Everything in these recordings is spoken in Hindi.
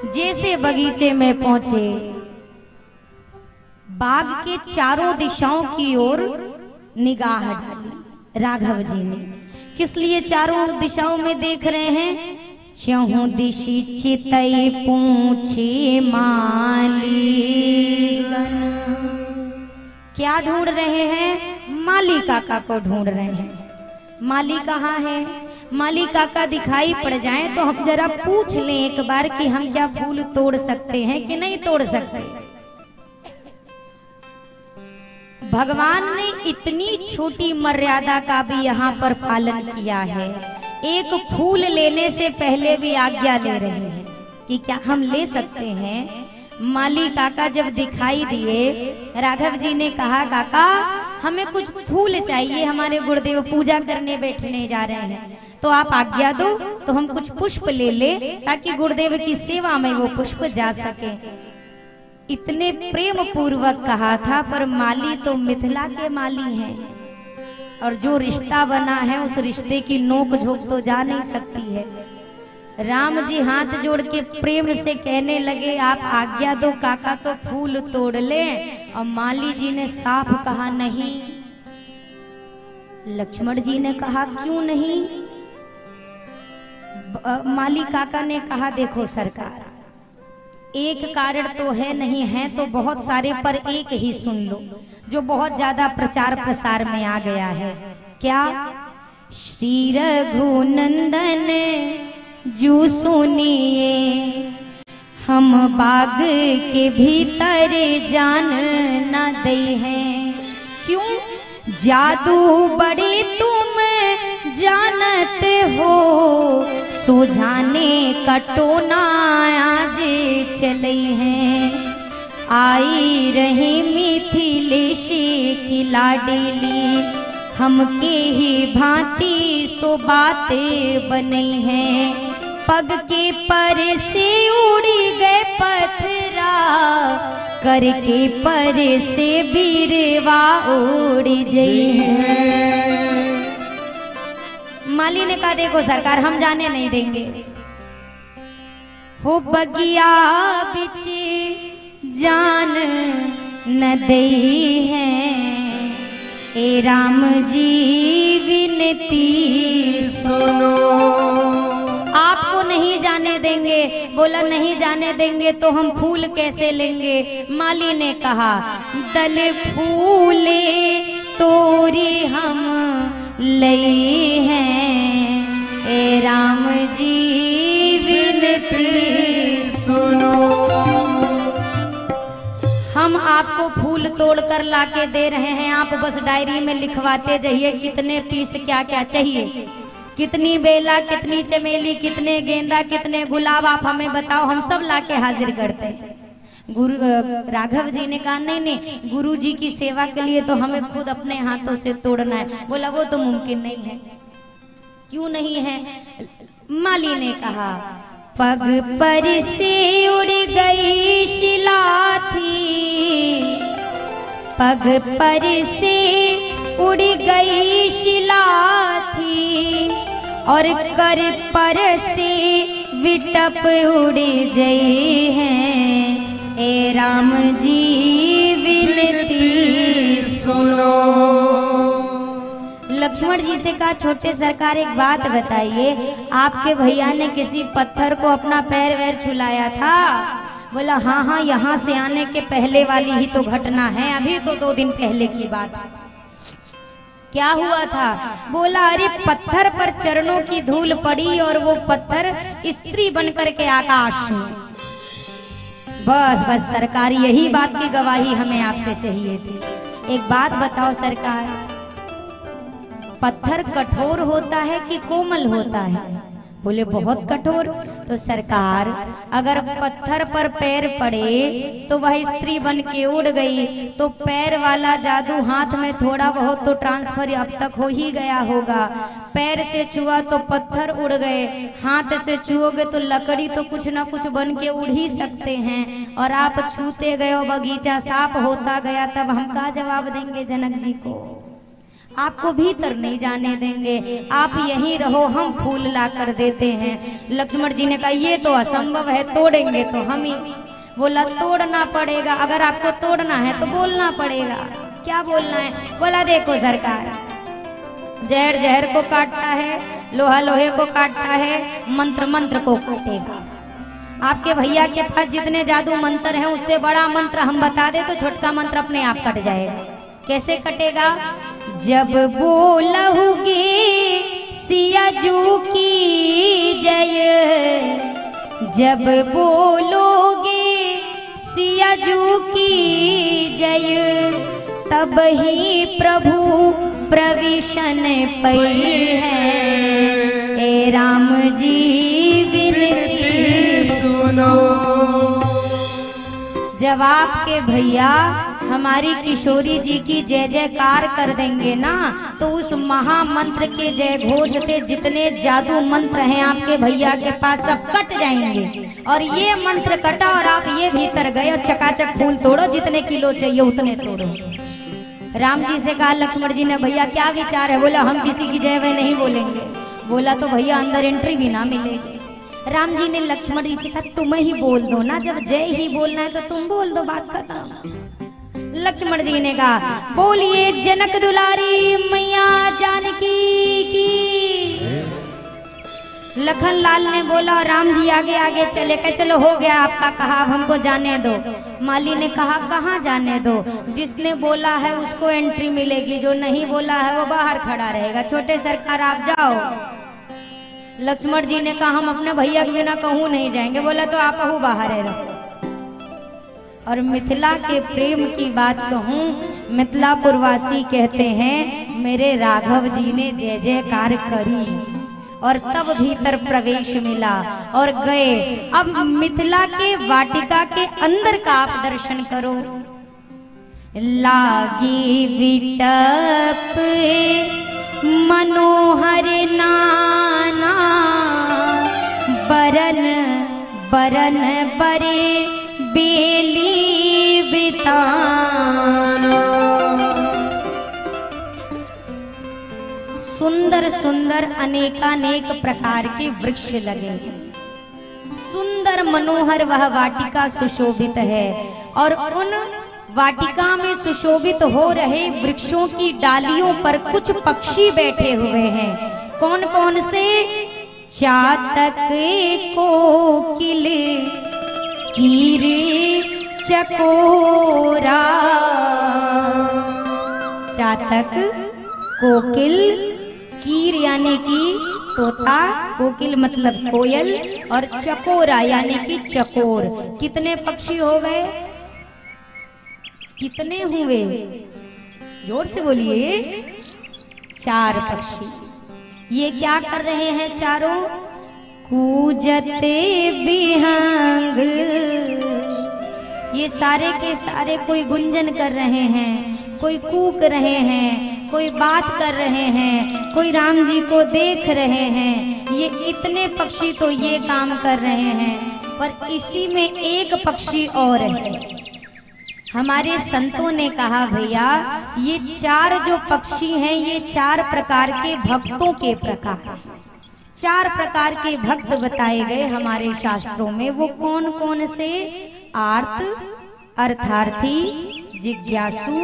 जैसे बगीचे में पहुंचे, बाग के चारों दिशाओं की ओर निगाह डाली राघव जी ने। किस लिए चारों दिशाओं में देख रहे हैं? चहुं दिशि चितई पूछे माली। क्या ढूंढ रहे हैं? माली काका को ढूंढ रहे हैं। माली कहाँ है? माली काका दिखाई पड़ जाए तो हम जरा पूछ लें एक बार कि हम क्या फूल तोड़ सकते हैं कि नहीं तोड़ सकते। भगवान ने इतनी छोटी मर्यादा का भी यहाँ पर पालन किया है। एक फूल लेने से पहले भी आज्ञा ले रहे हैं कि क्या हम ले सकते हैं। माली काका जब दिखाई दिए, राघव जी ने कहा काका हमें कुछ फूल चाहिए, हमारे गुरुदेव पूजा करने बैठने जा रहे हैं, तो आप आज्ञा दो तो हम कुछ पुष्प ले ले ताकि गुरुदेव की सेवा में वो पुष्प जा सके। इतने प्रेम पूर्वक कहा था, पर माली तो मिथिला के माली हैं और जो रिश्ता बना है उस रिश्ते की नोक झोंक तो जा नहीं सकती है। राम जी हाथ जोड़ के प्रेम से कहने लगे आप आज्ञा दो काका तो फूल तोड़ ले, और माली जी ने साफ कहा नहीं। लक्ष्मण जी ने कहा क्यों नहीं? माली काका ने कहा देखो सरकार, एक कारण तो है, नहीं है तो बहुत सारे, पर एक ही सुन लो जो बहुत ज्यादा प्रचार प्रसार में आ गया है। क्या? श्री रघुनंदन जू सुनिए, हम बाग के भीतर जान न दे हैं। क्यों? जादू बड़े तुम जानत हो, सुझाने कटोना आज चले हैं। आई रही मिथिलेश की लाडली, हमके ही भांति सो बातें बनी हैं। पग के पर से उड़ी गए पत्थरा, करके पर से बीरवा उड़ी जई। माली ने कहा देखो सरकार हम जाने नहीं देंगे। हो बगिया बिच जान न दे हैं, ए राम जी विनती सुनो। आपको नहीं जाने देंगे। बोला नहीं जाने देंगे तो हम फूल कैसे लेंगे? माली ने कहा दल फूले तोरी हम ले हैं, ए राम जी विनती सुनो। हम आपको फूल तोड़ कर लाके दे रहे हैं, आप बस डायरी में लिखवाते जाइए कितने पीस क्या क्या चाहिए, कितनी बेला, कितनी चमेली, कितने गेंदा, कितने गुलाब, आप हमें बताओ, हम सब लाके हाजिर करते हैं। गुरु राघव जी ने कहा नहीं नहीं, गुरु जी की सेवा के लिए तो हमें खुद अपने हाथों से तोड़ना है। बोला वो तो मुमकिन नहीं है। क्यों नहीं है? माली ने कहा पग पर से उड़ गई शिला थी, पग पर से उड़ गई शिला थी, और कर पर से विटप उड़ गई हैं, ए राम जी विनती सुनो। लक्ष्मण जी से कहा छोटे सरकार एक बात बताइए, आपके भैया ने किसी पत्थर को अपना पैर वैर छुलाया था? बोला हाँ हाँ, यहाँ से आने के पहले वाली ही तो घटना है, अभी तो 2 दिन पहले की बात। क्या हुआ था? बोला अरे पत्थर पर चरणों की धूल पड़ी और वो पत्थर स्त्री बनकर के आकाश में। बस बस सरकार, यही बात की गवाही हमें आपसे चाहिए थी। एक बात बताओ सरकार, पत्थर कठोर होता है कि कोमल होता है? बोले बहुत कठोर। तो सरकार अगर पत्थर पर पैर पड़े तो वह स्त्री बन के उड़ गई, तो पैर वाला जादू हाथ में थोड़ा बहुत तो ट्रांसफर अब तक हो ही गया होगा। पैर से छुआ तो पत्थर उड़ गए, हाथ से छुओगे तो लकड़ी तो कुछ ना कुछ बन के उड़ ही सकते हैं। और आप छूते गए, बगीचा साफ होता गया, तब हम क्या जवाब देंगे जनक जी को? आपको भीतर नहीं जाने देंगे, आप यहीं रहो, हम फूल ला कर देते हैं। लक्ष्मण जी ने कहा ये तो असंभव है, तोड़ेंगे तो हम ही। बोला तोड़ना पड़ेगा, अगर आपको तोड़ना है तो बोलना पड़ेगा। क्या बोलना है? बोला देखो सरकार, जहर जहर को काटता है, लोहा लोहे को काटता है, मंत्र मंत्र को काटेगा। आपके भैया के पास जितने जादू मंत्र हैं उससे बड़ा मंत्र हम बता दे तो छोटका मंत्र अपने आप कट जाएगा। कैसे कटेगा? जब बोलहुगे सियाजू की जय, जब बोलोगे सियाजू की जय, तब ही प्रभु प्रविशन पई है। ए राम जी विनती सुनो। जब आपके भैया हमारी किशोरी जी की जय जयकार कर देंगे ना, तो उस महामंत्र के जय घोष से जितने जादू मंत्र हैं आपके भैया के पास सब कट जाएंगे। और ये मंत्र कटा और आप ये भीतर गए और चकाचक फूल तोड़ो, जितने किलो चाहिए उतने तोड़ो। राम जी से कहा लक्ष्मण जी ने, भैया क्या विचार है? बोला हम किसी की जय वह नहीं बोलेंगे। बोला तो भैया अंदर एंट्री भी ना मिलेगी। राम जी ने लक्ष्मण जी से कहा तुम ही बोल दो ना, जब जय ही बोलना है तो तुम बोल दो, बात खत्म। लक्ष्मण जी ने कहा बोलिए जनक दुलारी मैया जानकी की। लखन लाल ने बोला, राम जी आगे आगे चले गए। चलो हो गया आपका कहा, अब हमको जाने दो। माली ने कहा कहाँ जाने दो? जिसने बोला है उसको एंट्री मिलेगी, जो नहीं बोला है वो बाहर खड़ा रहेगा। छोटे सरकार आप जाओ। लक्ष्मण जी ने कहा हम अपने भैया के बिना कहूँ नहीं जाएंगे। बोला तो आप कहूँ बाहर है रहो। और मिथिला के प्रेम की बात कहूँ, मिथिलापुरवासी कहते हैं मेरे राघव जी ने जय जयकार करी और तब भीतर प्रवेश मिला और गए। अब मिथिला के वाटिका के अंदर का आप दर्शन करो। लागी विटप मनोहर नाना, बरन बरन बरे बेली बिताना। सुंदर सुंदर अनेकानेक प्रकार के वृक्ष लगे, सुंदर मनोहर वह वाटिका सुशोभित है। और उन वाटिका में सुशोभित हो रहे वृक्षों की डालियों पर कुछ पक्षी बैठे हुए हैं। कौन कौन से? चातक कोकिल कीर चकोरा। चातक कोकिल, कीर यानी कि तोता, कोकिल मतलब कोयल, और चकोरा यानी कि चकोर। कितने पक्षी हो गए? कितने हुए? जोर से बोलिए। 4 पक्षी। ये क्या कर रहे हैं चारों? कूजते बिहंग। ये सारे के सारे कोई गुंजन कर रहे हैं, कोई कूक रहे हैं, कोई बात कर रहे हैं, कोई राम जी को देख रहे हैं। ये इतने पक्षी तो ये काम कर रहे हैं, पर इसी में एक पक्षी और है। हमारे संतों ने कहा भैया ये 4 जो पक्षी हैं ये 4 प्रकार के भक्तों के प्रकार, 4 प्रकार के भक्त बताए गए हमारे शास्त्रों में। वो कौन कौन से? आर्त, अर्थार्थी, जिज्ञासु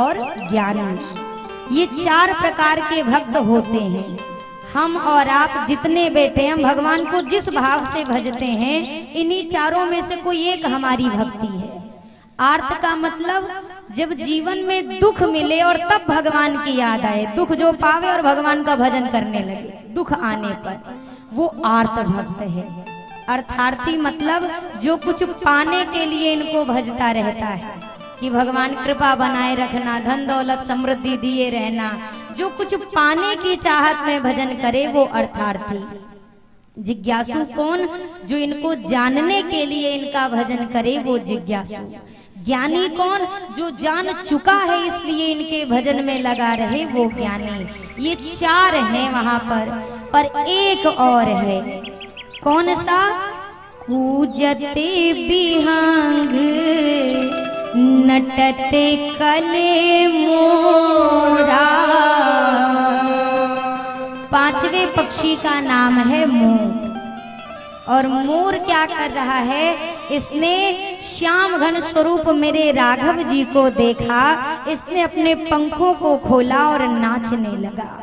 और ज्ञानी। ये 4 प्रकार के भक्त होते हैं। हम और आप जितने बैठे हैं, भगवान को जिस भाव से भजते हैं, इन्हीं चारों में से कोई एक हमारी भक्ति है। आर्त का मतलब जब जीवन में दुख मिले और तब भगवान की याद आए, दुख जो पावे और भगवान का भजन करने लगे दुख आने पर, वो आर्त भक्त है। अर्थार्थी मतलब जो कुछ पाने के लिए इनको भजता रहता है कि भगवान कृपा बनाए रखना, धन दौलत समृद्धि दिए रहना, जो कुछ पाने की चाहत में भजन करे वो अर्थार्थी। जिज्ञासु कौन? जो इनको जानने के लिए इनका भजन करे वो जिज्ञासु। ज्ञानी कौन? जो जान चुका है इसलिए इनके भजन में लगा रहे वो ज्ञानी। ये 4 हैं वहां पर एक और है। कौन सा? कूजते बिहंग नटते कले मोरा। पांचवें पक्षी का नाम है मोर। और मोर क्या कर रहा है, इसने श्याम घन स्वरूप मेरे राघव जी को देखा, इसने अपने पंखों को खोला और नाचने लगा।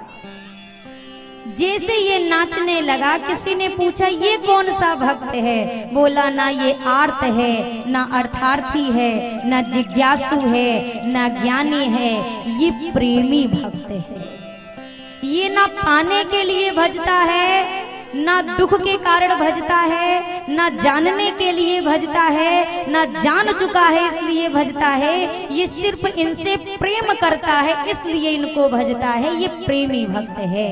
जैसे ये नाचने लगा, किसी ने पूछा ये कौन सा भक्त है? बोला ना ये आर्त है, ना अर्थार्थी है, ना जिज्ञासु है, ना ज्ञानी है, ये प्रेमी भक्त है। ये ना पाने के लिए भजता है, ना दुख के कारण भजता है, ना जानने के लिए भजता है, ना जान चुका है इसलिए भजता है। ये सिर्फ इनसे प्रेम करता है इसलिए इनको भजता है। ये प्रेमी भक्त है।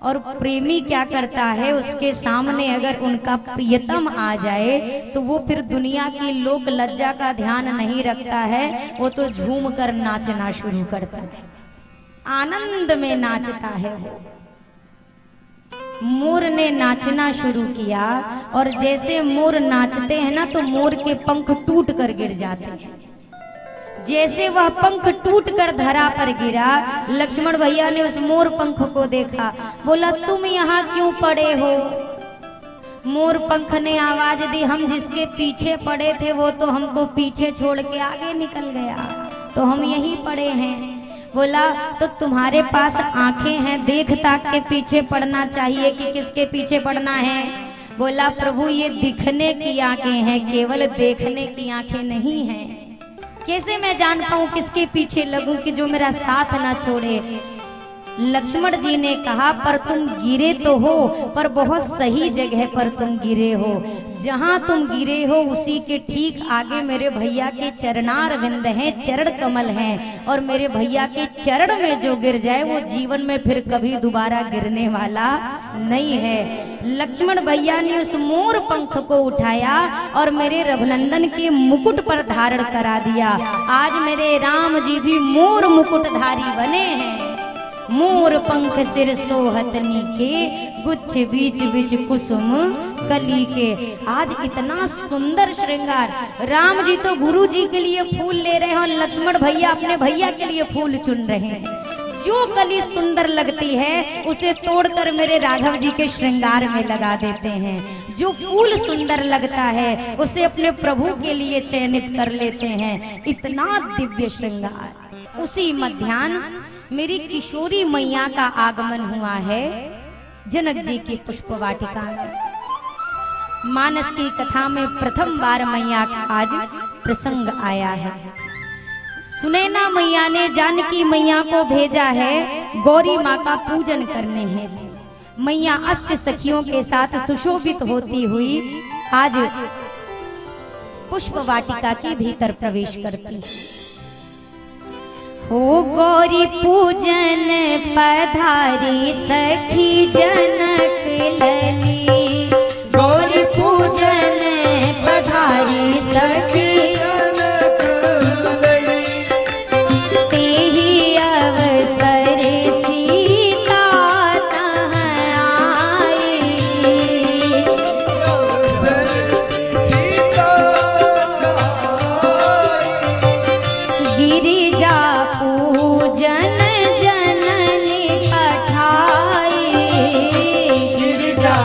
और प्रेमी क्या करता है, उसके सामने अगर उनका प्रियतम आ जाए तो वो फिर दुनिया की लोक लज्जा का ध्यान नहीं रखता है, वो तो झूम कर नाचना शुरू करता है, आनंद में नाचता है। वो मोर ने नाचना शुरू किया और जैसे मोर नाचते हैं ना तो मोर के पंख टूट कर गिर जाते हैं। जैसे वह पंख टूट कर धरा पर गिरा, लक्ष्मण भैया ने उस मोर पंख को देखा, बोला तुम यहाँ क्यों पड़े हो? मोर पंख ने आवाज दी, हम जिसके पीछे पड़े थे वो तो हमको पीछे छोड़ के आगे निकल गया, तो हम यहीं पड़े हैं। बोला तो तुम्हारे पास आंखें हैं, देख ताक के पीछे पड़ना चाहिए कि किसके पीछे पड़ना है? बोला प्रभु ये दिखने की आंखें हैं, केवल देखने की आंखें नहीं हैं। कैसे मैं जान पाऊं किसके पीछे लगूं कि जो मेरा साथ ना छोड़े? लक्ष्मण जी ने कहा पर तुम गिरे तो हो, पर बहुत सही जगह पर तुम गिरे हो। जहां तुम गिरे हो उसी के ठीक आगे मेरे भैया के चरणार विंद हैं, चरण कमल हैं, और मेरे भैया के चरण में जो गिर जाए वो जीवन में फिर कभी दोबारा गिरने वाला नहीं है। लक्ष्मण भैया ने उस मोर पंख को उठाया और मेरे रघुनंदन के मुकुट पर धारण करा दिया। आज मेरे राम जी भी मोर मुकुटधारी बने हैं। मोर पंख सिर सोहतनी के, गुच्छ बीच बीच कुसुम कली के। आज इतना सुंदर श्रृंगार, राम जी तो गुरु जी के लिए फूल ले रहे हैं और लक्ष्मण भैया अपने भैया के लिए फूल चुन रहे हैं। जो कली सुंदर लगती है उसे तोड़कर मेरे राघव जी के श्रृंगार में लगा देते हैं। जो फूल सुंदर लगता है उसे अपने प्रभु के लिए चयनित कर लेते हैं। इतना दिव्य श्रृंगार। उसी मध्याह्न मेरी किशोरी मैया का आगमन हुआ है जनक जी की पुष्प वाटिका में। मानस की कथा में प्रथम बार मैया का आज प्रसंग आया है। सुनैना मैया ने जानकी मैया को भेजा है गौरी माँ का पूजन करने हैं। मैया अष्ट सखियों के साथ सुशोभित होती हुई आज पुष्प वाटिका के भीतर प्रवेश करती। हो गौरी पूजन पधारी सखी जनक लली, गौरी पूजन पधारी सखी जनक लली, तेहि अवसर सीता तह आई, गिरिजा पूजन जननी पठाई, गिरिजा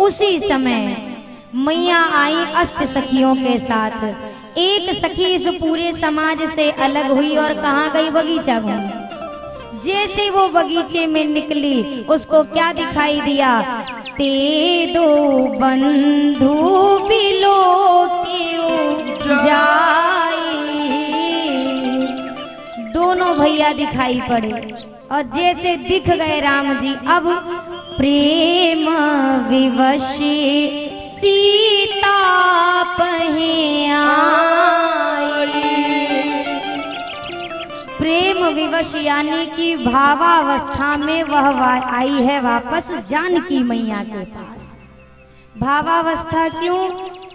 उसी समय मैया आई अष्ट सखियों के साथ। एक सखी इस पूरे समाज से अलग हुई और कहाँ गई? बगीचा घूमने। जैसे वो बगीचे में निकली, उसको क्या दिखाई दिया? ते दो बंधु बिलो जाए, दोनों भैया दिखाई पड़े और जैसे दिख गए राम जी, अब प्रेम विवशी सीता पहे आई। प्रेम विवश यानी कि भावावस्था में वह आई है वापस जानकी मैया के पास। भावावस्था क्यों?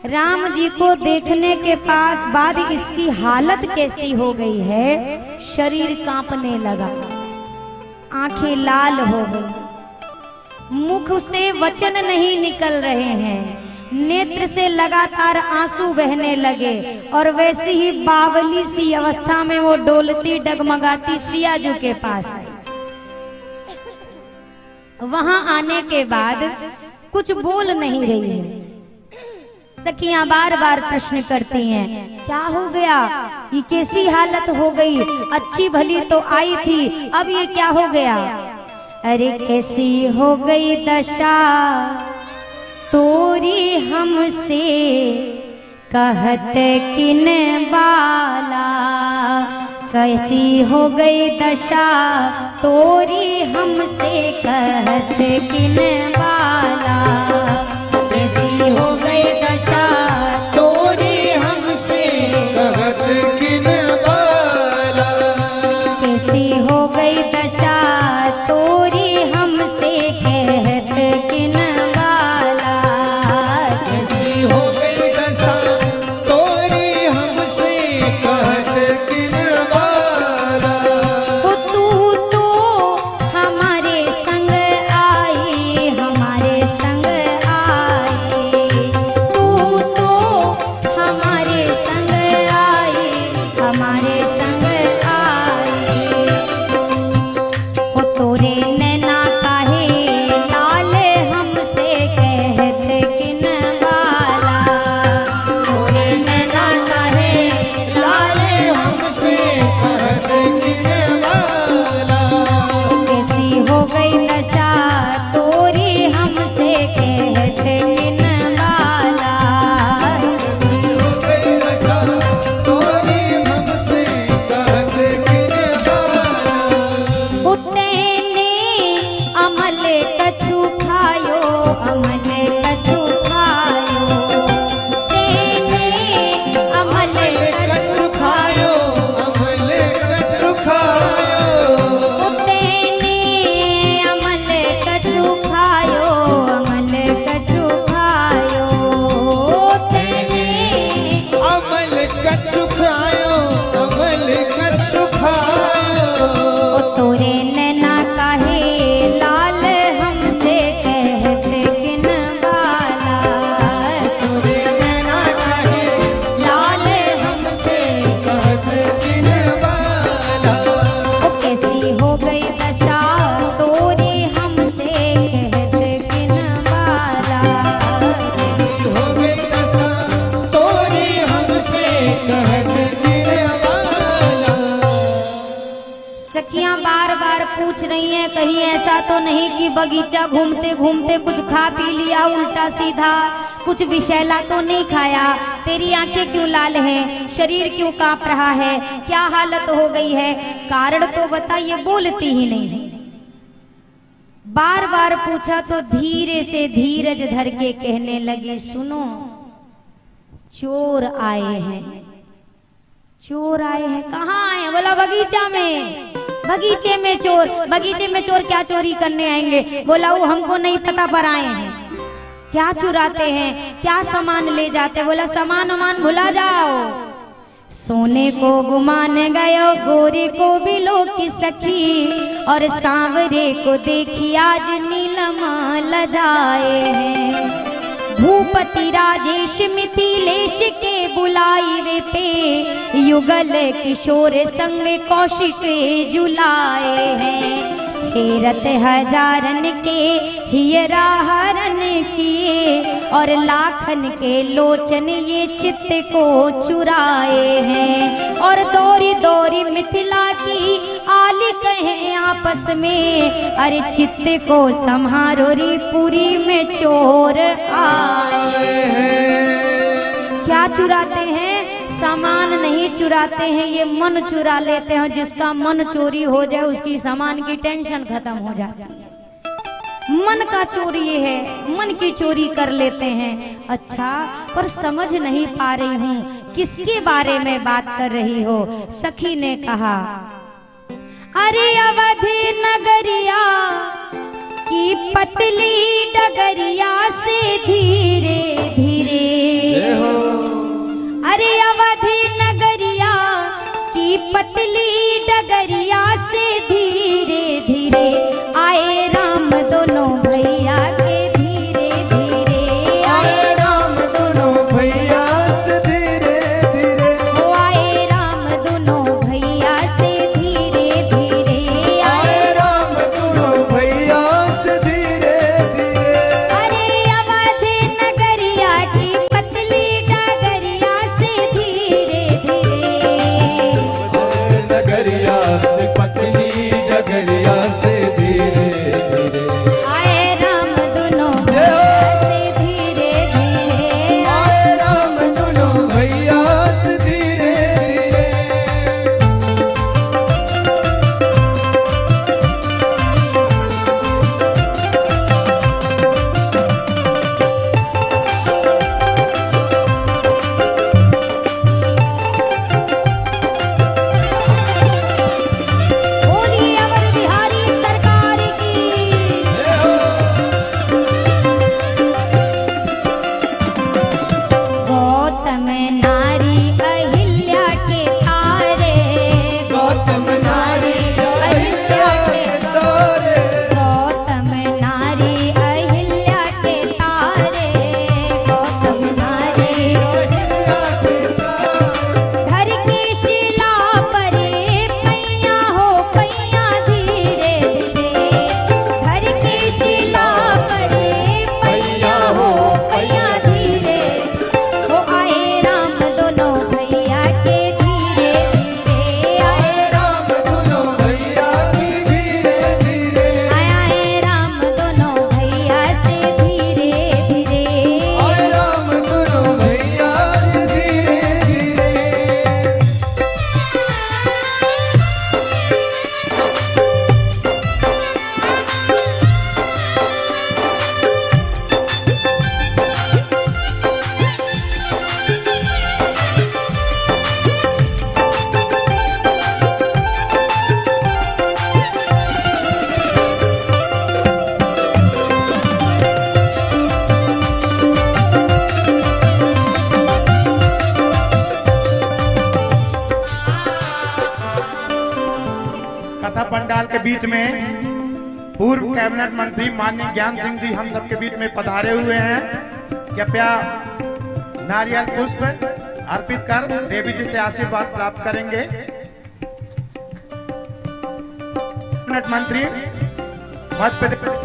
राम जी को देखने के बाद इसकी हालत कैसी हो गई है? शरीर कांपने लगा, आंखें लाल हो गई, मुख से वचन नहीं निकल रहे हैं, नेत्र से लगातार आंसू बहने लगे और वैसी ही बावली सी अवस्था में वो डोलती डगमगाती सियाजू के पास आई। वहां आने के बाद कुछ बोल नहीं रही है। सखियां बार बार प्रश्न करती हैं, क्या हो गया? ये कैसी हालत हो गई? अच्छी भली तो आई थी, अब ये क्या हो गया? अरे कैसी हो गई दशा तोरी हमसे कहत किन बाला। कैसी हो गई दशा तोरी हमसे कहत किन बाला। कैसी हो गई दशा तोरी हमसे कहत किन बाला। कैसी हो गई दशा तोरी हमसे कहत किन बाला। कैसी हो गई दशा तोरी हमसे कहत किन बाला। तू तो हमारे संग आई, हमारे संग आई। तू तो हमारे संग आई, हमारे संग आई। ओ तोरे नैना काहे लाल हमसे कहत किन बाला। तोरे नैना काहे लाल हमसे कहत किन बाला। कैसी हो गई दशा तोरी हमसे कहत किन बाला। कैसी हो गई दशा तोरी हमसे कहत किन बाला। उतने अमल कछु खायो, अमल कछु खायो। तेने अमल कछु खायो अमल कछु खायो। तेने अमल कछु खायो, अमल कछु खायो। तेने अमल कछु खायो अमल कछु खायो। ओ तोरे नैना काहे लाल हमसे कहत किन बाला। तोरे नैना काहे लाल हमसे कहत किन बाला। ओ कैसी हो गई दशा तोरी हमसे कहत किन बाला। कैसी हो गई दशा तोरी हमसे कहत किन बाला। सखियां बार बार पूछ रही हैं, कहीं ऐसा तो नहीं कि बगीचा घूमते घूमते कुछ खा पी लिया उल्टा सीधा, कुछ विषैला तो नहीं खाया? तेरी आंखें क्यों लाल हैं? शरीर क्यों कांप रहा है? क्या हालत हो गई है? कारण तो बता। ये बोलती ही नहीं है। बार बार पूछा तो धीरे से धीरज धर के कहने लगी, सुनो चोर आए हैं। चोर आए हैं? कहाँ आए? बोला बगीचा में। बगीचे में चोर? बगीचे में चोर क्या चोरी करने आएंगे? बोला वो हमको नहीं पता पर आए हैं। क्या चुराते हैं? क्या सामान ले जाते? बोला सामान वामान भुला जाओ। सोने को गुमान गयो, गोरे को बिलो की सखी, और सांवरे को देखी आज नीलम लजाए हैं। भूपति राजेश मिथिलेश के बुलाई वे पे, युगल किशोर संग कौशिक जुलाए हैं। हेरत हजारन के हियरा हरन किए, और लाखन के लोचन ये चित्त को चुराए हैं। और दौरी दौरी मिथिला की आली कहें आपस में, अरे चित्त को संहारो री पुरी में चोर आए हैं। क्या चुराते हैं? सामान नहीं चुराते हैं, ये मन चुरा लेते हैं। जिसका मन चोरी हो जाए उसकी सामान की टेंशन खत्म हो जाती है। मन का चोरी ये है, मन की चोरी कर लेते हैं। अच्छा, पर समझ नहीं पा रही हूँ किसके बारे में बात कर रही हो। सखी ने कहा, अरे अवधि नगरिया की पतली डगरिया से धीरे धीरे, अरे अवधि नगरिया की पतली डगरिया से धीरे धीरे आए राम दोनों भैया के धीरे धीरे, आए राम दोनों भैया से धीरे धीरे, ओ आए राम दोनों भैया से धीरे धीरे, आए राम दोनों भैया से धीरे धीरे। अरे अवधि नगरिया की पतली डगरिया से धीरे धीरे, नगरिया से पतली डगरिया से धीरे धीरे, आए राम दोनों भैया से धीरे धीरे, आए राम दोनों भैया से धीरे धीरे। बोलिए अवर बिहारी सरकार की। गौतम नारी अहिल्या के तारे, गौतम नारी अहिल्या के तारे, गौतम नारी अहिल्या के तारे, गौतम नारी अहिल्या के तारे, धर की शिला परे पैया हो पैया धीरे धीरे, धर की शिला परे पैया हो पैया धीरे, ओ आए राम दोनों भैया के धीरे धीरे, आए राम दोनों भैया की धीरे धीरे, आए राम दोनों भैया से धीरे धीरे, आए राम दोनों भैया से धीरे धीरे। कथा पंडाल के बीच में पूर्व कैबिनेट मंत्री माननीय ज्ञान सिंह जी हम सबके बीच में पधारे हुए हैं। कृपया नारियल पुष्प अर्पित कर देवी जी से आशीर्वाद प्राप्त करेंगे। कैबिनेट मंत्री मध्य प्रदेश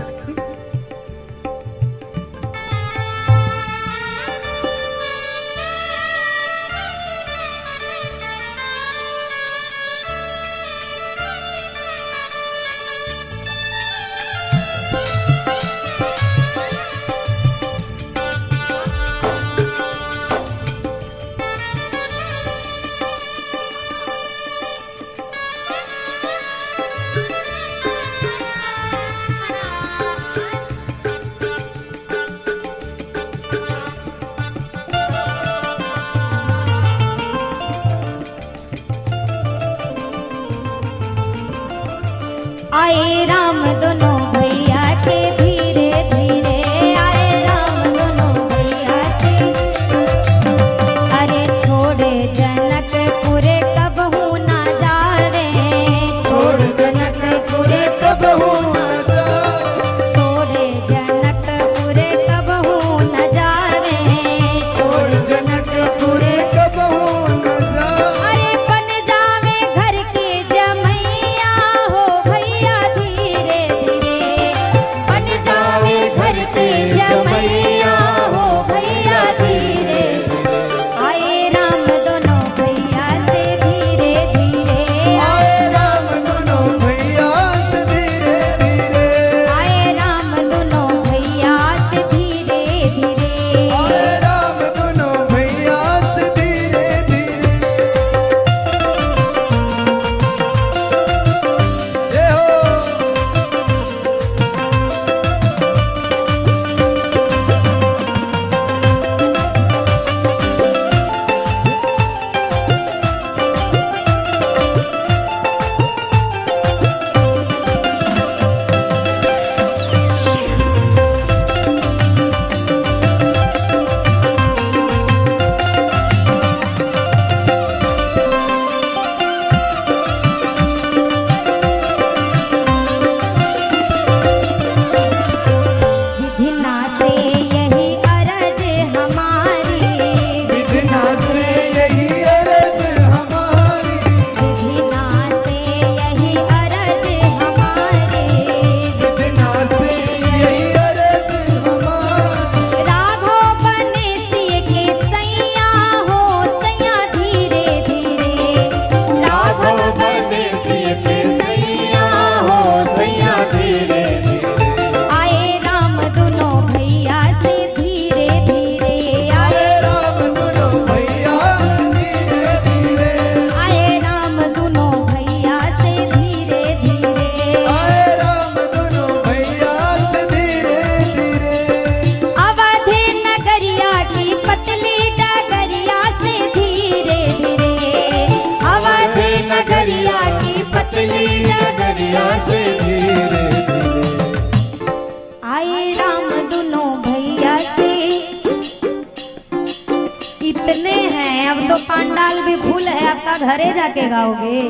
कितने हैं, अब तो पांडाल भी फूल है, आपका घरे जाके गाओगे,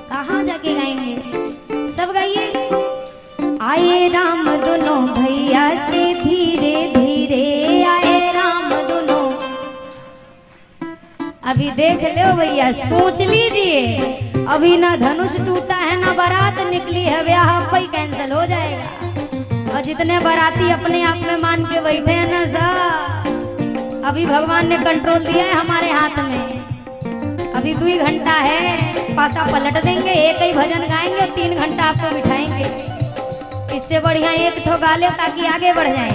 कहाँ जाके गाएंगे? सब गाइए। आए राम दोनों भैया से धीरे धीरे, आए राम दोनों। अभी देख लो भैया, सोच लीजिए, अभी ना धनुष टूटा है ना बारात निकली है, ब्याह कोई कैंसिल हो जाएगा। और जितने बाराती अपने आप में मान के बैठे हैं ना सब, अभी भगवान ने कंट्रोल दिया है हमारे हाथ में। अभी 2 घंटा है, पासा पलट देंगे, एक ही भजन गाएंगे और 3 घंटा आपको बिठाएंगे। इससे बढ़िया एक ठो गा ले ताकि आगे बढ़ जाए।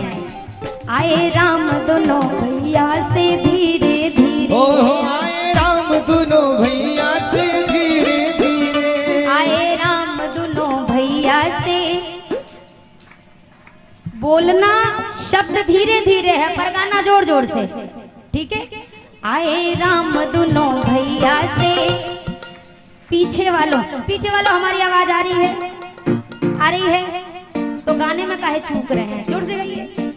आए राम दोनों भैया से धीरे धीरे, आए राम दोनों भैया से धीरे धीरे, आए राम दोनों भैया से। बोलना शब्द धीरे धीरे है पर गाना जोर जोर से, ठीक है? आए राम दोनों भैया से। पीछे वालों हमारी आवाज आ रही है? आ रही है तो गाने में काहे चूक रहे हैं, जोर से गाइए।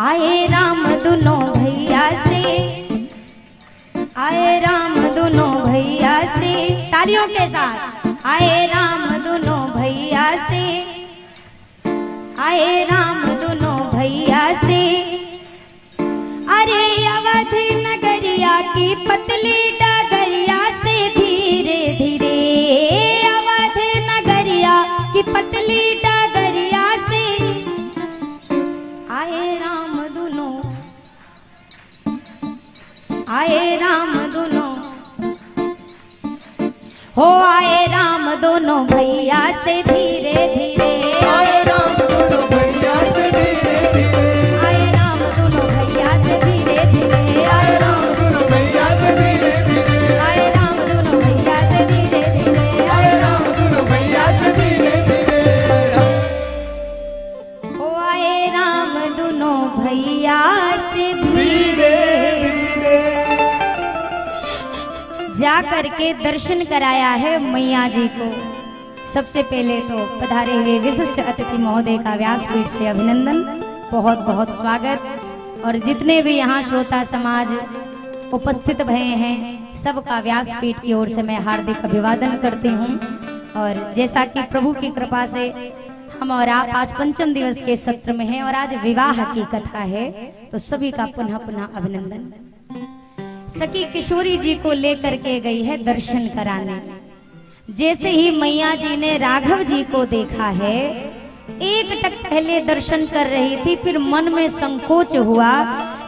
आए राम दोनों भैया से, आए राम दोनों भैया से, तालियों के साथ। आए राम दोनों भैया से, आए राम दोनों भैया से। अरे अवध नगरिया की पतली डगरिया से धीरे धीरे, अवध नगरिया की पतली डगरिया से। आए राम दोनों, आए राम दोनों, हो आए राम दोनों भैया से धीरे धीरे, आए राम दोनों भैया से धीरे धीरे, आए राम दोनों भैया से धीरे धीरे, आए राम दोनों भैया से धीरे धीरे, आए राम दोनों भैया से धीरे धीरे, आए राम दोनों भैया से धीरे धीरे, हो आए राम दोनों भैया से धीरे धीरे। जा करके दर्शन कराया है मैया जी को। सबसे पहले तो पधारे हुए विशिष्ट अतिथि महोदय का व्यासपीठ से अभिनंदन, बहुत बहुत स्वागत। और जितने भी यहाँ श्रोता समाज उपस्थित भये हैं, सबका व्यासपीठ की ओर से मैं हार्दिक अभिवादन करती हूँ। और जैसा कि प्रभु की कृपा से हम और आप आज 5म दिवस के सत्र में हैं और आज विवाह की कथा है, तो सभी का पुनः पुनः अभिनंदन। सखी किशोरी जी को लेकर के गई है दर्शन कराने। जैसे ही मैया जी ने राघव जी को देखा है, एक टक पहले दर्शन कर रही थी, फिर मन में संकोच हुआ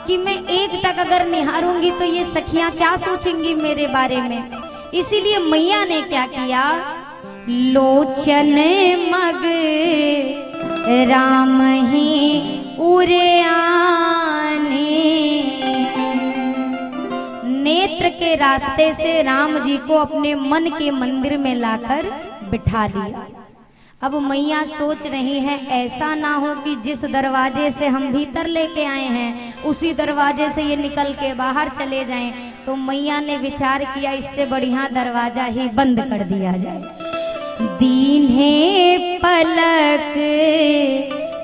कि मैं एक टक अगर निहारूंगी तो ये सखियां क्या सोचेंगी मेरे बारे में। इसीलिए मैया ने क्या किया, लोचन मग राम ही उरे आने, नेत्र के रास्ते से राम जी को अपने मन के मंदिर में लाकर बिठा लिया। अब मैया सोच रही हैं ऐसा ना हो कि जिस दरवाजे से हम भीतर लेके आए हैं उसी दरवाजे से ये निकल के बाहर चले जाएं। तो मैया ने विचार किया इससे बढ़िया दरवाजा ही बंद कर दिया जाए। दीन्हे पलक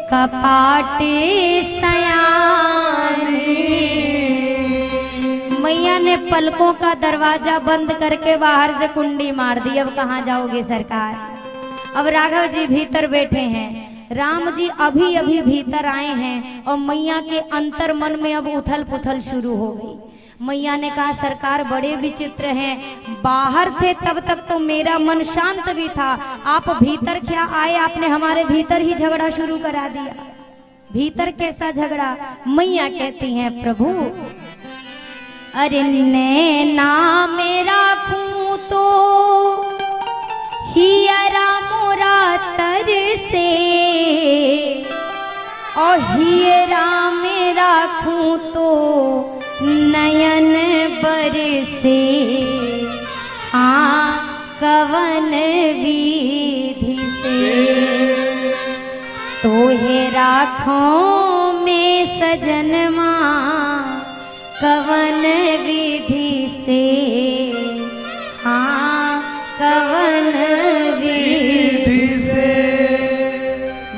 कपाट सयानी, मैया ने पलकों का दरवाजा बंद करके बाहर से कुंडी मार दी। अब कहाँ जाओगे सरकार? अब राघव जी भीतर बैठे हैं, राम जी अभी अभी भीतर आए हैं और मैया के अंतर मन में अब उथल पुथल शुरू हो गई। मैया ने कहा सरकार बड़े विचित्र हैं, बाहर थे तब तक तो मेरा मन शांत भी था, आप भीतर क्या आए? आपने हमारे भीतर ही झगड़ा शुरू करा दिया। भीतर कैसा झगड़ा? मैया कहती हैं प्रभु अरे नैना मेरा खूं तो हियरा मोरा तर से, और हियरा मेरा खूं तो नयन बरसे, हाँ कवन विधि से तोहे राखों में सजनमा, कवन विधि से, हाँ कवन विधि से।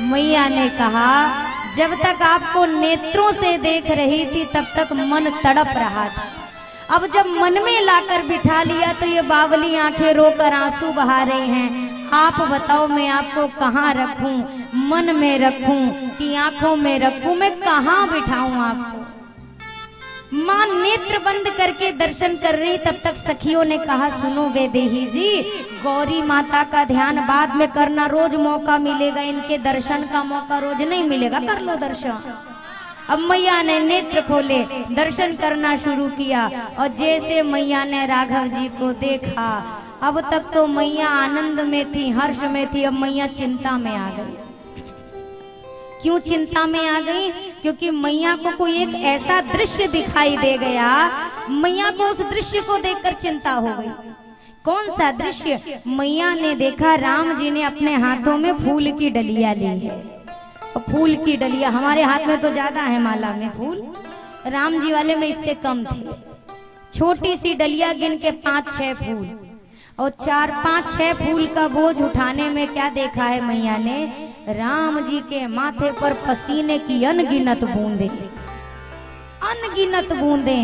मैया ने कहा जब तक आपको नेत्रों से देख रही थी तब तक मन तड़प रहा था, अब जब मन में लाकर बिठा लिया तो ये बावली आंखें रोकर आंसू बहा रहे हैं। आप बताओ मैं आपको कहाँ रखूं, मन में रखूं कि आंखों में रखूं, मैं कहाँ बिठाऊं आपको। माँ नेत्र बंद करके दर्शन कर रही, तब तक सखियों ने कहा सुनो वैदेही जी, गौरी माता का ध्यान बाद में करना, रोज मौका मिलेगा, इनके दर्शन का मौका रोज नहीं मिलेगा, कर लो दर्शन। अब मैया ने नेत्र खोले, दर्शन करना शुरू किया और जैसे मैया ने राघव जी को देखा, अब तक तो मैया आनंद में थी, हर्ष में थी, अब मैया चिंता में आ गई। क्यों चिंता में आ गई? क्योंकि मैया को कोई एक ऐसा दृश्य दिखाई दे गया, मैया को उस दृश्य को देखकर चिंता हो गई। कौन सा दृश्य? मैया ने देखा राम जी ने अपने हाथों में फूल की डलिया ली है। फूल की डलिया हमारे हाथ में तो ज्यादा है माला में फूल, राम जी वाले में इससे कम थे। छोटी सी डलिया गिन के 5-6 फूल और 4-5-6 फूल का बोझ उठाने में क्या देखा है मैया ने? राम जी के माथे पर पसीने की अनगिनत बूंदे, अनगिनत बूंदे।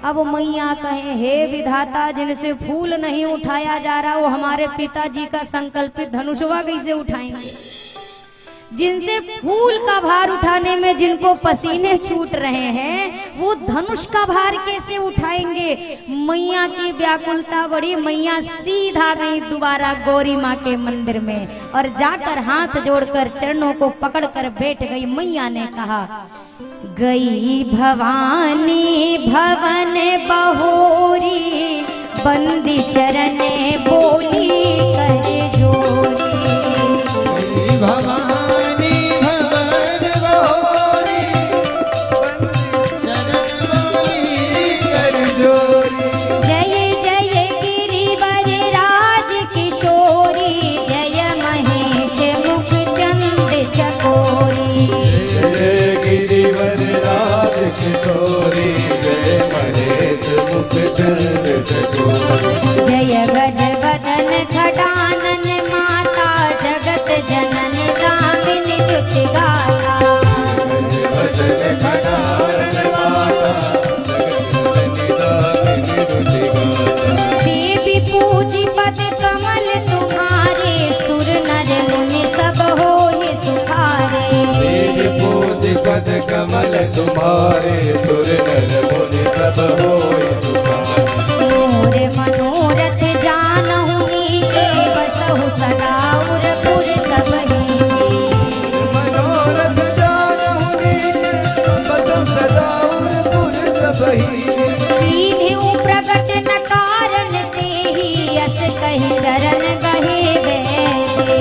अब मैया कहे हे विधाता, जिनसे फूल नहीं उठाया जा रहा वो हमारे पिताजी का संकल्पित धनुषवा कैसे उठाएंगे? जिनसे फूल का भार उठाने में जिनको पसीने छूट रहे हैं वो धनुष का भार कैसे उठाएंगे? मैया की व्याकुलता बड़ी। मैया सीधा गई दोबारा गौरी माँ के मंदिर में और जाकर हाथ जोड़कर चरणों को पकड़कर बैठ गई। मैया ने कहा गई भवानी भवन बहोरी, बंदी चरण बोली कर जोरी। भवानी भवन बहोरी, चरण बोली कर जोरी। जय जय गिरिवर राज किशोरी, जय महेश मुख चंद चकोरी। जय गिरिवर राज किशोरी, जय महेश मुख चंद चकोरी। जय गज बदन खटानन माता, जगत जनन दामिनी नृत्य गाता। बदन खटानन माता, जगत जननी दामिनी नृत्य गाता। देवी पूजी पद कमल तुम्हारे, सुर नर मुनि सब होहि सुखारे। देवी पूजी पद कमल तुम्हारे, सुर नर मुनि सब होय सुखारे। मोर मनोरथ जानहु नीके, बसहु सदा उरपुर सब मनोरथ जानहु नीके, बसहु सदा उरपुर सब हीरे। सीधे प्रगट न कारण तेहि, यस कहि चरण गहे बैठे।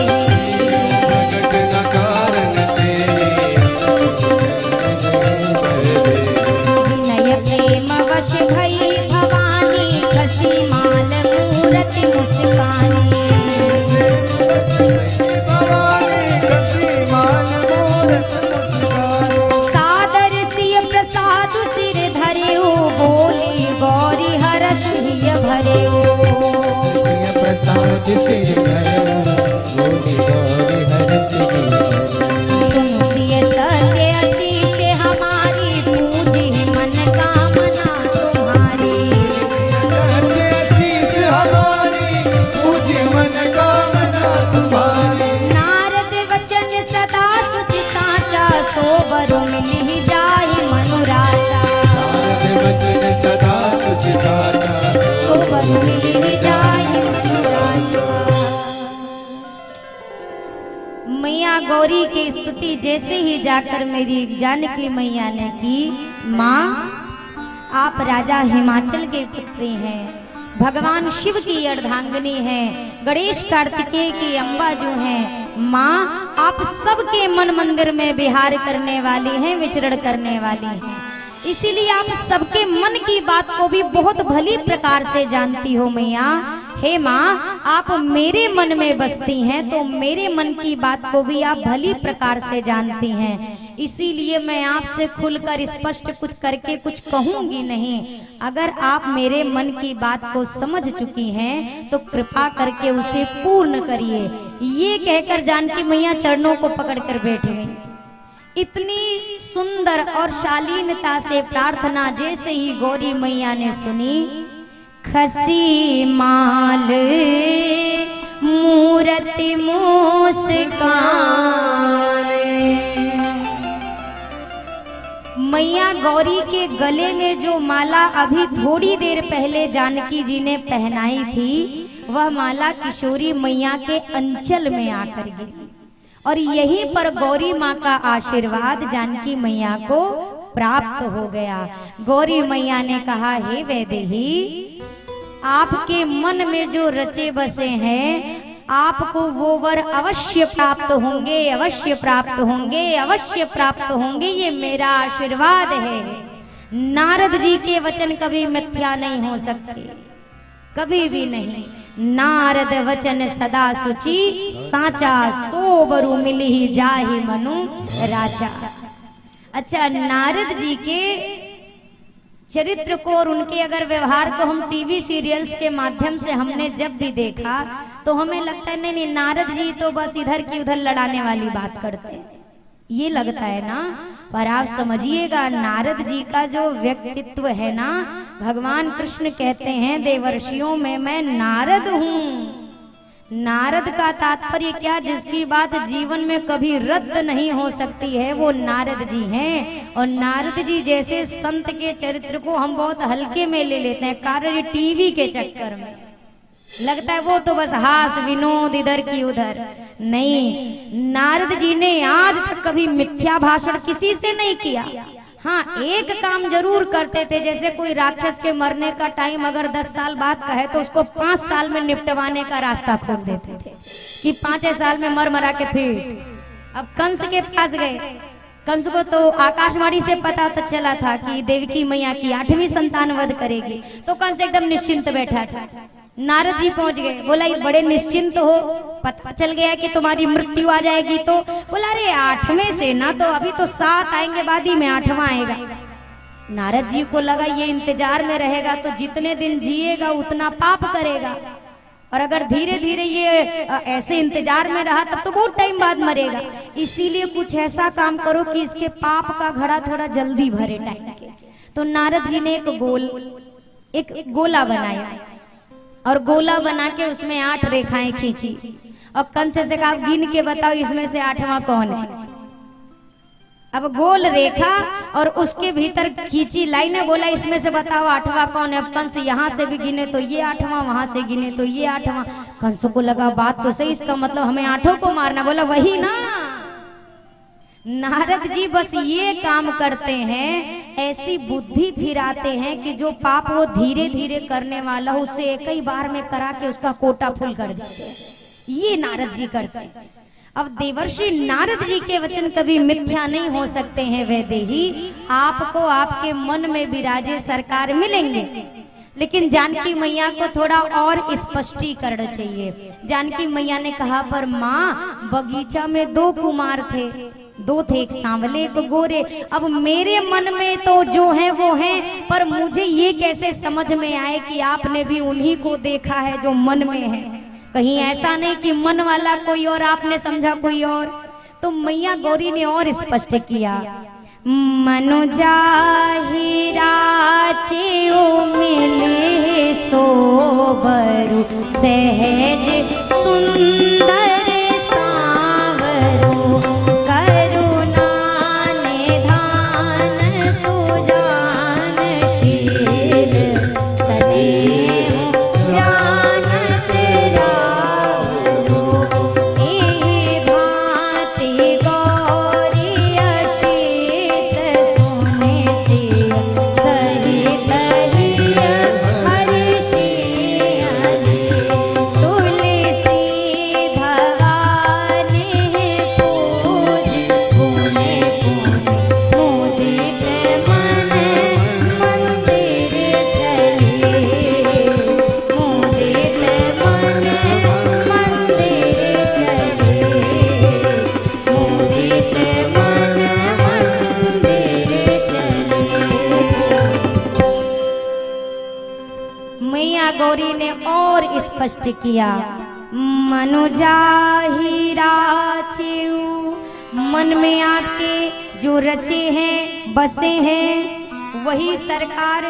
प्रगट न कारण तेहि, विनय प्रेम वश भई भवानी, खसी माल मूरति मुस्कानी। भवानी कसी मान मूरत मुस्कानी। सादर सिय प्रसाद सिर धरियो, बोली गौरी हरष हिय भरियो। सिंह प्रसाद सिर धरो, बोली गौरी हरष हिय भरियो। सुनु सिय सत्य आशीष हमारी, पूजी मन कामना तुम्हारी। सत्य आशीष हमारी, पूजी मन कामना तुम्हारी। नारद वचन सदा सुचि साचा, सोबरु मिलि जाहि मनुराजा। नारद वचन सदा सुचि साचा, सोबरु मिलि जाहि मनुराजा। मैया गौरी की स्तुति जैसे ही जाकर मेरी जानकी मैया ने की, माँ आप राजा हिमाचल के पुत्री हैं, भगवान शिव की अर्धांगिनी हैं, गणेश कार्तिकेय की अम्बा जो हैं, माँ आप सबके मन मंदिर में विहार करने वाली हैं, विचरण करने वाली हैं। इसीलिए आप सबके मन की बात को भी बहुत भली प्रकार से जानती हो मैया। हे माँ आप मेरे मन में बसती हैं तो मेरे मन की बात को भी आप भली प्रकार से जानती हैं। इसीलिए मैं आपसे खुलकर स्पष्ट कुछ करके कुछ कहूंगी नहीं। अगर आप मेरे मन की बात को समझ चुकी हैं तो कृपा करके उसे पूर्ण करिए। ये कहकर जानकी मैया चरणों को पकड़कर बैठ गई। इतनी सुंदर और शालीनता से प्रार्थना जैसे ही गौरी मैया ने सुनी, खसी माल मूरति मुस्कान। मैया गौरी के गले में जो माला अभी थोड़ी देर पहले जानकी जी ने पहनाई थी, वह माला किशोरी मैया के अंचल में आकर गिरी और यहीं पर गौरी माँ का आशीर्वाद जानकी मैया को प्राप्त हो गया। गौरी मैया ने कहा, हे वैदेही, आपके मन में जो रचे बसे हैं, आपको वो वर अवश्य प्राप्त होंगे, अवश्य प्राप्त होंगे, अवश्य प्राप्त होंगे, ये मेरा आशीर्वाद है। नारद जी के वचन कभी मिथ्या नहीं हो सकते, कभी भी नहीं। नारद वचन सदा सुचि, साचा सो बरु मिली जाहि मनु राजा। अच्छा, नारद जी के चरित्र को और उनके अगर व्यवहार को हम टीवी सीरियल्स के माध्यम से हमने जब भी देखा तो हमें लगता है नहीं, नारद जी तो बस इधर की उधर लड़ाने वाली बात करते हैं, ये लगता है ना। पर आप समझिएगा, नारद जी का जो व्यक्तित्व है ना, भगवान कृष्ण कहते हैं देवर्षियों में मैं नारद हूँ। नारद का तात्पर्य क्या, जिसकी बात जीवन में कभी रद्द नहीं हो सकती है, वो नारद जी हैं। और नारद जी जैसे संत के चरित्र को हम बहुत हल्के में ले लेते हैं, कारण टीवी के चक्कर में लगता है वो तो बस हास विनोद इधर की उधर। नहीं, नारद जी ने आज तक कभी मिथ्या भाषण किसी से नहीं किया। हाँ, एक काम जरूर करते थे, जैसे कोई राक्षस के मरने का टाइम अगर 10 साल बाद का है तो उसको 5 साल में निपटवाने का रास्ता खोल देते थे कि 5 साल में मर मरा के फिर। अब कंस के पास गए, कंस को तो आकाशवाणी से पता तो चला था कि देवकी मैया की 8वीं संतान वध करेगी, तो कंस एकदम निश्चिंत बैठा था। नारद जी पहुंच गए, बोला ये बड़े निश्चिंत हो, पता चल गया कि तुम्हारी मृत्यु आ जाएगी, तो बोला अरे 8वें से ना, तो अभी तो 7 आएंगे बाद ही में 8वां आएगा। नारद जी को लगा ये इंतजार में रहेगा तो जितने दिन जिएगा उतना पाप करेगा, और अगर धीरे धीरे ये ऐसे इंतजार में रहा तब तो बहुत टाइम बाद मरेगा, इसीलिए कुछ ऐसा काम करो कि इसके पाप का घड़ा थोड़ा जल्दी भरे टाइम के। तो नारद जी ने एक गोला बनाया और गोला बना के उसमें 8 रेखाएं खींची और कंस से कहा गिन के बताओ इसमें से 8वां कौन है। अब गोल रेखा और उसके भीतर खींची लाइनें, बोला इसमें से बताओ 8वां कौन है। कंस यहाँ से भी गिने तो ये 8वां, वहां से गिने तो ये 8वां। कंस को लगा बात तो सही, इसका मतलब हमें 8 को मारना। बोला वही ना, नारद जी बस ये काम करते हैं, ऐसी बुद्धि फिराते हैं कि जो पाप वो धीरे धीरे करने वाला हो उसे एक ही बार में करा के उसका कोटा फुल कर देते हैं। ये नारद जी करते हैं। अब देवर्षि नारद जी के वचन कभी मिथ्या नहीं हो सकते हैं। वैदेही, आपको आपके मन में विराजे सरकार मिलेंगे, लेकिन जानकी मैया को थोड़ा और स्पष्टीकरण चाहिए। जानकी मैया ने कहा पर माँ, बगीचा में 2 कुमार थे, 2 थे, एक सांवले एक गोरे। अब मेरे मन में तो जो है वो हैं, पर मुझे ये कैसे समझ में आए कि आपने भी उन्हीं को देखा है जो मन में है, कहीं ऐसा नहीं कि मन वाला कोई और आपने समझा कोई और। तो मैया गौरी ने और स्पष्ट किया, मनु जाहिरा चियो मिले सोबरु सहज सुंदर गौरी ने और स्पष्ट किया, मनु जाहिरा चिऊ, मन में आपके जो रचे हैं बसे हैं वही सरकार,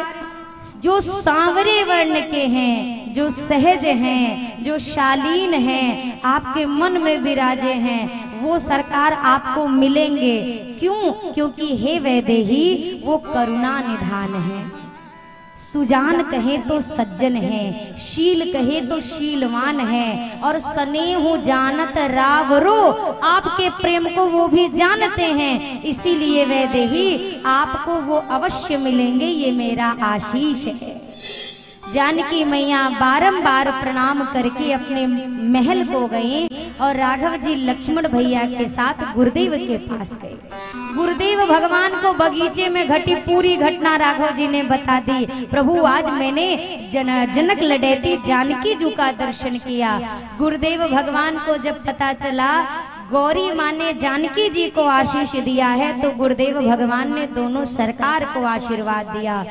जो सांवरे वर्ण के हैं, जो सहज हैं, जो शालीन हैं, आपके मन में विराजे हैं, वो सरकार आपको मिलेंगे। क्यों? क्योंकि हे वैदेही वो करुणा निधान है। सुजान कहे तो सज्जन है, शील कहे तो शीलवान है, और स्नेह जानत रावरो, आपके प्रेम को वो भी जानते हैं। इसीलिए वैदेही आपको वो अवश्य मिलेंगे, ये मेरा आशीष है। जानकी मैया बारंबार प्रणाम करके अपने महल को गई और राघव जी लक्ष्मण भैया के साथ गुरुदेव के पास गए। गुरुदेव भगवान को बगीचे में घटी पूरी घटना राघव जी ने बता दी। प्रभु आज मैंने जनक लडेती जानकी जी का दर्शन किया। गुरुदेव भगवान को जब पता चला गौरी माँ ने जानकी जी को आशीष दिया है, तो गुरुदेव भगवान ने दोनों सरकार को आशीर्वाद दिया।